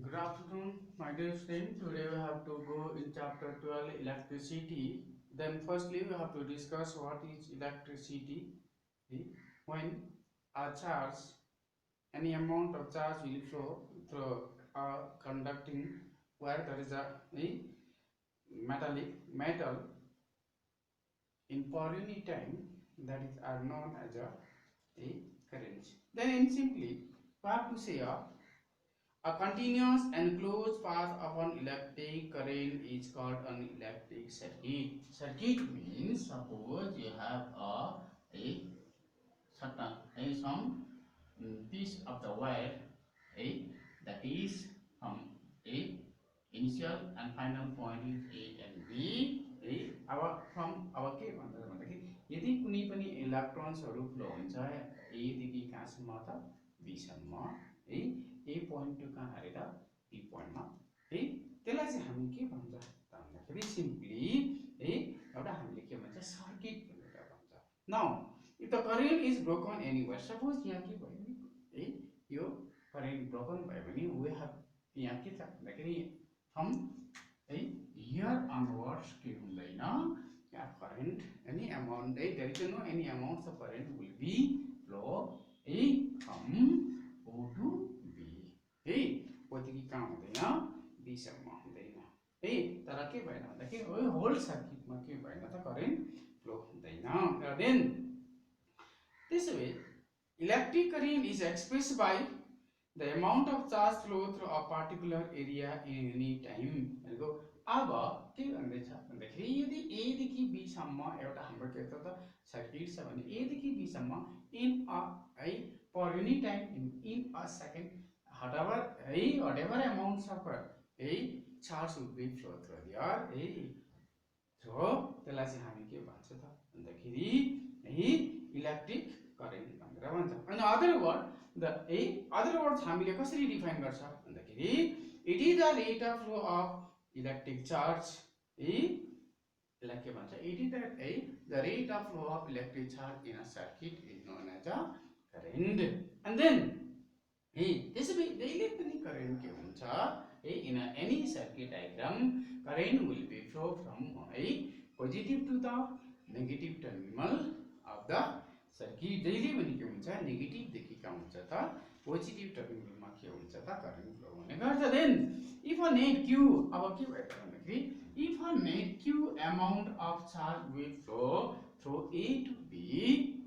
Good afternoon, my dear student. Today we have to go in chapter 12 electricity. Then firstly we have to discuss what is electricity. When a charge, any amount of charge will flow through a conducting where there is a metallic metal in per unit time, that is are known as a current. Then in simply we have to say a continuous and closed path of an electric current is called an electric circuit. Circuit means suppose you have a certain some piece of the wire a that is from a initial and final point is A and B. From our के भन्दा भन्दाखेरि यदि कुनै पनि इलेक्ट्रोन्सहरू flow हुन्छ A देखि कहाँसम्म त B सम्म है A पोइन्ट टु कहाँ हालेर B पोइन्टमा है त्यसलाई चाहिँ हामी के भन्छ त भन्दाखेरि सिम्पली है एउटा हामीले के भन्छ सर्किट भनेर भन्छ. Now if the current is broken anywhere, suppose यहाँ के भयो नि है यो current broken भयो भने we have यहाँ के छ भन्दाखेरि from है here onwards के हुँदैन यहाँ current any amount there is no any amount of current will be flow है from O to B है O देखि कहाँ हुँदैन B सम्म हुँदैन है तर के भएन भन्दाखेरि होल सर्किटमा के भएन त करेन्ट फ्लो हुँदैन. Then this way electric current is expressed by the amount of charge flow through a particular area in any time. हेरेको अब के भन्दैछ भन्दाखेरि यदि A देखि B सम्म एउटा हाम्रो के त सर्किट छ भने A देखि B सम्म in a per unit time in a second whatever amounts of charge will be flow through there so त्यसलाई चाहिँ हामी के भन्छ त भन्दाखेरि इलेक्ट्रिक करेन्ट भनेर भन्छ. अनि अदर वर्ड हामीले कसरी डिफाइन गर्छ भन्दाखेरि it is the rate of flow of electric charge यसलाई के भन्छ it is the rate of flow of electric charge in a circuit is known as a current. And then त्यसैले जहिले पनि करेन्ट के हुन्छ in any circuit diagram current will be flow from positive to the negative terminal of the circuit. जहिले पनि के हुन्छ negative देखि कहाँ हुन्छ त पोजिटिभ टर्मिनलमा के हुन्छ त करेन्ट फ्लो हुने गर्छ. Then if a net q अब के भयो त भन्दाखेरि if a net q amount of charge will flow through A to B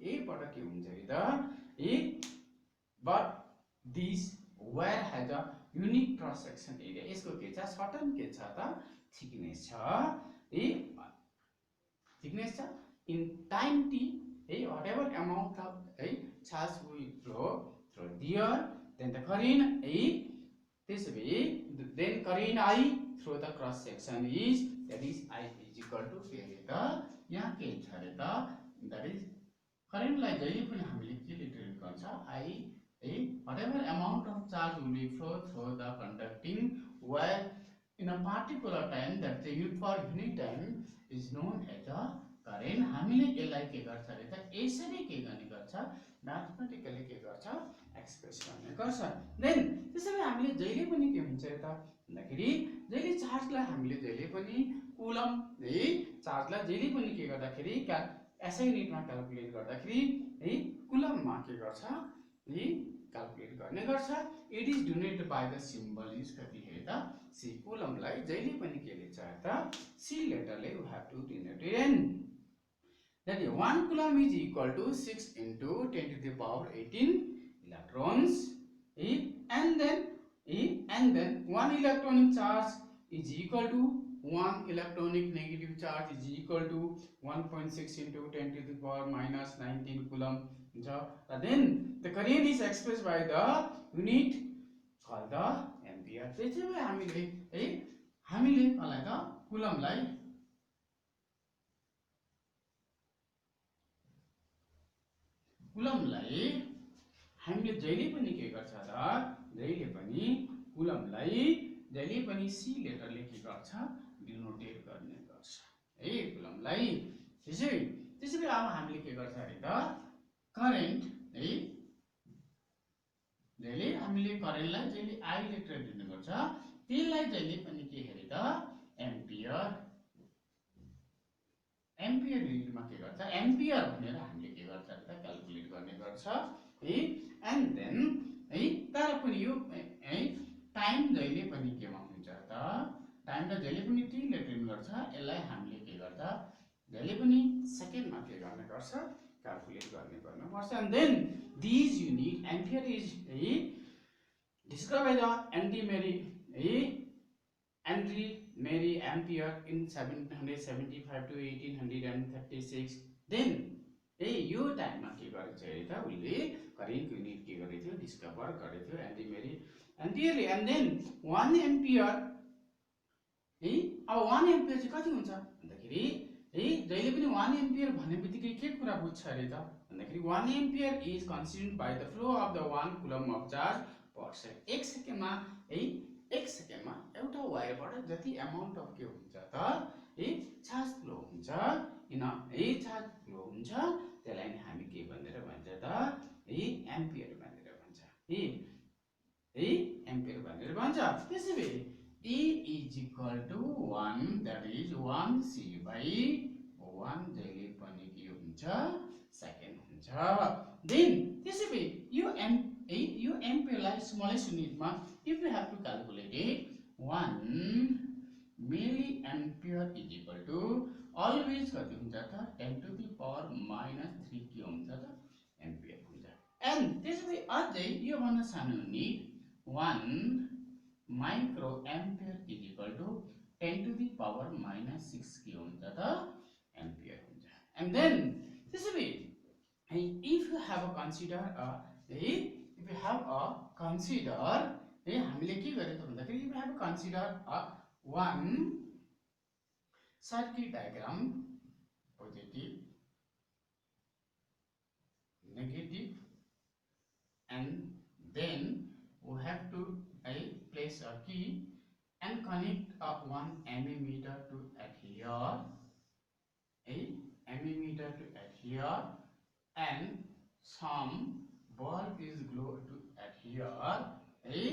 A बाट के हुन्छ त but this wire has a unique cross section area. यसको के छ सर्टन के छ त थिकनेस छ थिकनेस छ in time t whatever amount of charge will flow through there then the current त्यसैले then current I through the cross section is that is I is equal to के अरे त यहाँ के छ अरे त that is current लाई जहिले पनि हामीले के रिप्रेजेन्ट गर्छ I whatever amount of charge will be flow through the conducting wire in a particular time that the unit for unit time is known as a current. हामीले यसलाई के गर्छ अरे त यसरी के गर्ने गर्छ म्याथमेटिकली के गर्छ एक्सप्रेस गर्ने गर्छ. देन त्यसैले हामीले जहिले पनि के हुन्छ त भन्दाखेरि जहिले चार्जलाई हामीले जहिले पनि कुलम चार्जलाई जहिले पनि के गर्दाखेरि एसआई युनिटमा क्याल्कुलेट गर्दाखेरि कुलममा के गर्छ क्याल्कुलेट गर्ने गर्छ. It is denoted by the symbol is कति हे त सी. कुलमलाई जहिले पनि के लेख्छ त सी लेटरले we have to denote it. that is 1 coulomb is equal to 6 into 10 to the power 18 electrons and then 1 electronic charge is equal to 1 electronic negative charge is equal to 1.6 into 10 to the power minus 19 coulomb. Then the current is expressed by the unit called the ampere. त्यसैले हामीले कसलाई त कुलमलाई हामीले जहिले पनि के गर्छ त जहिले पनि कुलमलाई जहिले पनि सी लेटरले के गर्छ डिनोटेट गर्ने गर्छ कुलमलाई. त्यसैले अब हामीले के गर्छ अरे त करेन्ट जहिले हामीले करेन्टलाई जहिले आई लेटर दिने गर्छ हुन्छ त्यसलाई जहिले पनि के हेरे त एम्पियर युनिटमा के गर्छ एम्पियर भनेर हामीले के गर्छ त क्याल्कुलेट गर्ने गर्छ है एन्ड देन है तर पनि यो है टाइम जहिले पनि केमा हुन्छ त टाइमलाई जहिले पनि t ले ट्रेन गर्छ यसलाई हामीले के गर्छ जहिले पनि सेकेन्डमा के गर्ने गर्छ क्याल्कुलेट गर्ने पर्छ and then this unit ampere is है described by the Henry Ampere in 1775 to 1836 then यो टाइममा के गरेछ त उले करेन्ट युनिट के गरेथ्यो डिस्कभर गरेथ्यो एम्पियरले एन्ड देन 1 एम्पियर है अब 1 एम्पियर चाहिँ कति हुन्छ भन्दाखेरि है जहिले पनि 1 एम्पियर भनेबित्तिकै के कुरा बुझ्छ अरे त भन्दाखेरि 1 ampere is considered by the flow of the 1 coulomb of charge per second एक सेकेन्डमा है एक सेकेन्डमा एउटा वायरबाट जति अमाउन्ट अफ के हुन्छ त है चार्ज फ्लो हुन्छ इन है चार्ज फ्लो हुन्छ त्यसलाई नै हामी के भनेर भन्छ त है एम्पियर भनेर भन्छ है एम्पियर भनेर भन्छ त्यसैले E is equal to 1 that is 1 C by 1 जहिले पनि के हुन्छ सेकेन्ड हुन्छ देन त्यसैले यो एम्पियरलाई smallest युनिटमा if we have to calculate it 1 milliampere is equal to always कति हुन्छ त 10 to the power minus 3 के हुन्छ त एम्पियर हुन्छ एन्ड त्यसैले अझै यो भन्न सानो unit 1 micro ampere is equal to 10 to the power minus 6 के हुन्छ त एम्पियर हुन्छ and then त्यसैले if you have a consider हामीले के गरेको भन्दाखेरि if you have a consider one circuit diagram positive negative and then we have to place a key and connect one ammeter to here ammeter to here and some bulb is glow to here है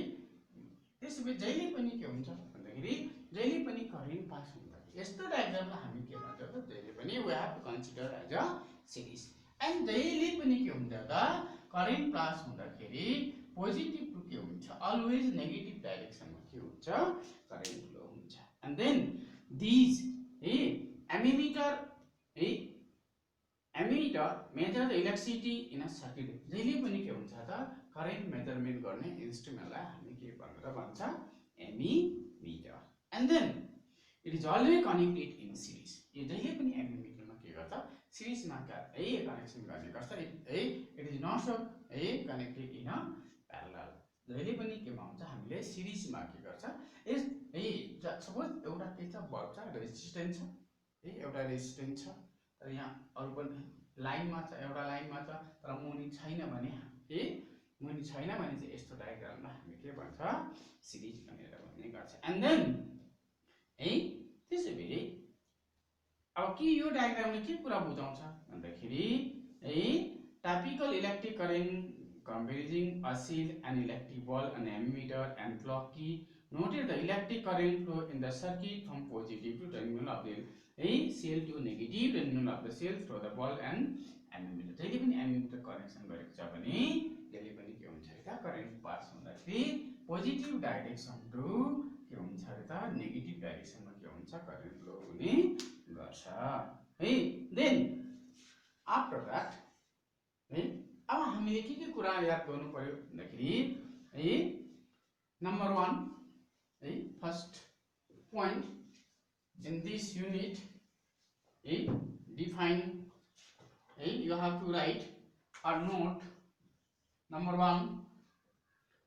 त्यसैले जहिले पनि के हुन्छ भन्दाखेरि जहिले पनि current पास हुन्छ यस्तो डायग्रामलाई हामी के भन्छ त जहिले पनि we have to consider as a series and जहिले पनि के हुन्छ त करेन्ट पास हुँदाखेरि पोजिटिभ टु के हुन्छ अलवेज नेगेटिभ डाइरेक्सनमा के हुन्छ करेन्ट फ्लो हुन्छ and then this ammeter measure the electricity in a circuit जहिले पनि के हुन्छ त करेन्ट मेजरमेन्ट गर्ने इन्स्ट्रुमेन्टलाई हामी के भनेर भन्छ emitter and then it is always connected in series यो जहिले पनि एमिटरमा के गर्छ सिरिजमा कनेक्सन गर्ने गर्छ it is not so connected in a parallel जहिले पनि केमा हुन्छ हामीले सिरिजमा के गर्छ सपोज एउटा के छ बल्ब छ रेजिस्टेन्स छ एउटा रेजिस्टेन्स छ तर यहाँ अरु पनि लाइनमा छ एउटा लाइनमा छ तर मुनि छैन भने चाहिँ यस्तो डायग्रामलाई हामी के भन्छ सिरिज भनेर भन्ने गर्छ एन्ड देन त्यसैले अब के यो डायग्रामले के कुरा बुझाउँछ भन्दाखेरि typical electric current comparing a cell, an electric bulb, an ammeter and clock key. Noted the electric current flow in the circuit from positive to terminal of the cell to negative terminal of the cell through the bulb and ammeter. जहिले पनि ammeter connection गरेको छ भने जहिले पनि के हुन्छ त करेन्ट पास हुँदाखेरि पोजिटिभ डाइरेक्सन टु के हुन्छ त नेगेटिभ डाइरेक्सनमा के हुन्छ करेन्ट फ्लो हुने गर्छ है देन आफ्टर दैट अब हामीले के कुरा याद गर्नु पर्यो भन्दाखेरि number 1 first point in this unit define you have to write or note number 1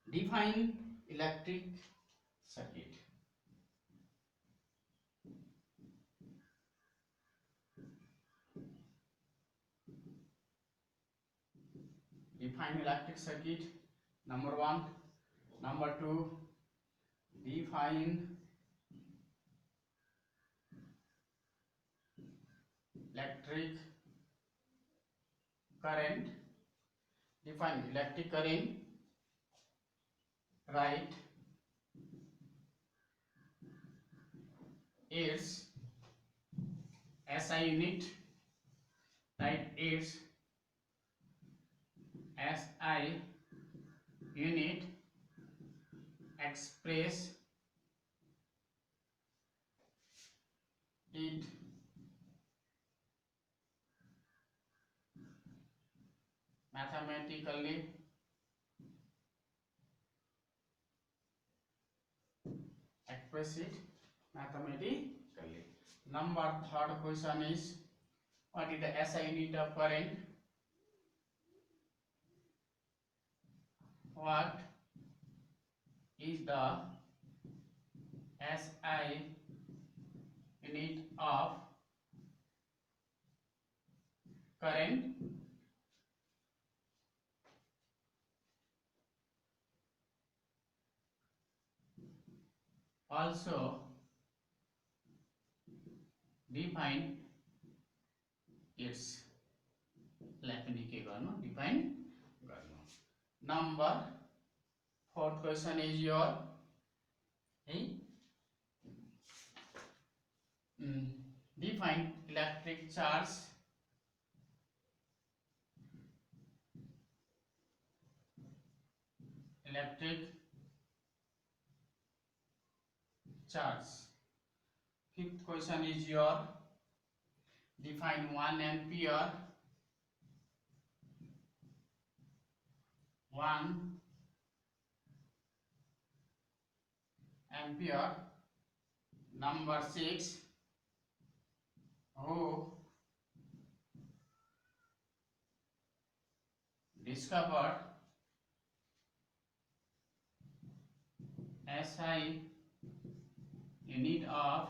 define electric circuit define electric circuit number 1 number 2 define electric current define electric current write its SI unit, write its SI unit, express it mathematically, express it mathematically. Number third question is, what is the SI unit of current? What is the SI unit of current? Also define its define. Number fourth question is your define electric charge. Electric charge. Fifth question is your define 1 ampere. 1 ampere. Number 6, who discovered SI unit of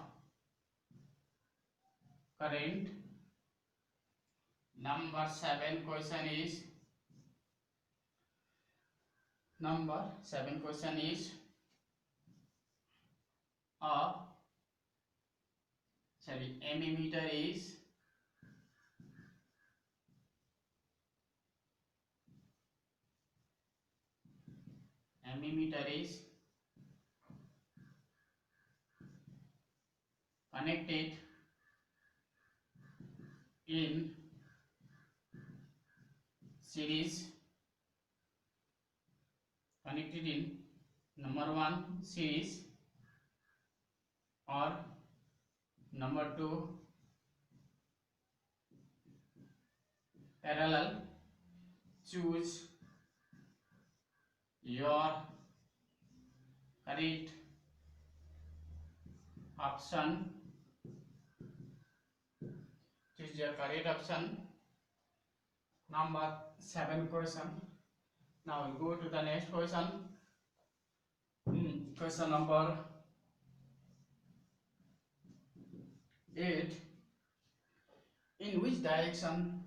current. Number 7 question is ammeter is connected in series, connected in number 1 series, or number 2 parallel. Choose your correct option. Choose your correct option. Number 7 question. Now we'll go to the next question. Question number 8. In which direction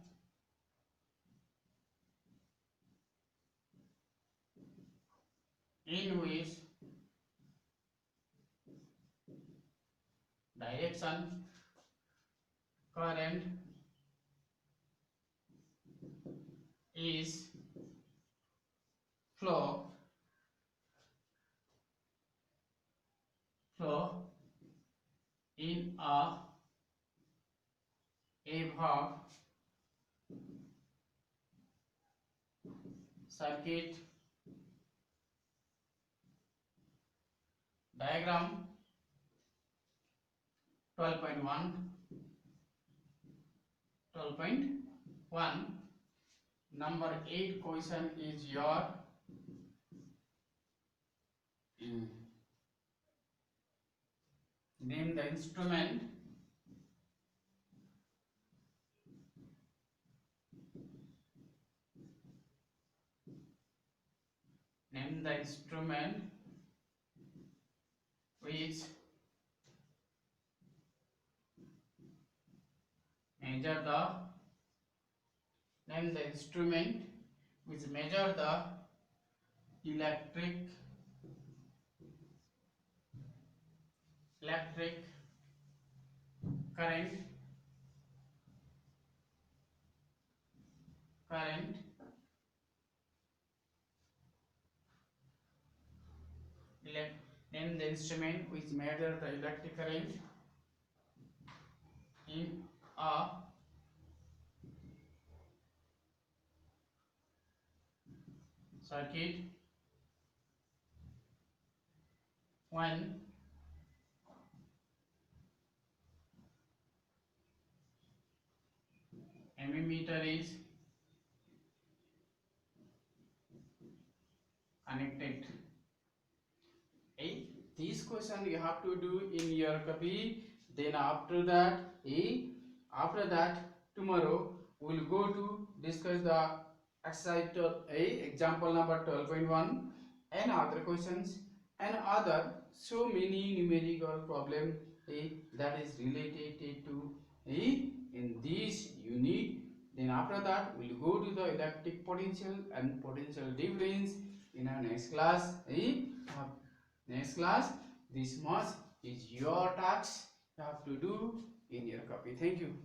current is flow in a above circuit diagram. 12.1. Number 8 question is your name the instrument. Name the instrument which measure the electric current name the instrument which measure the electric current. in a circuit when ammeter is connected. This question you have to do in your copy. Then after that tomorrow we'll go to discuss the exercise example number 12.1 and other questions and other so many numerical problem that is related to in this unit. Then after that we'll go to the electric potential and potential difference in our next class. Next class, this much is your task you have to do in your copy. Thank you.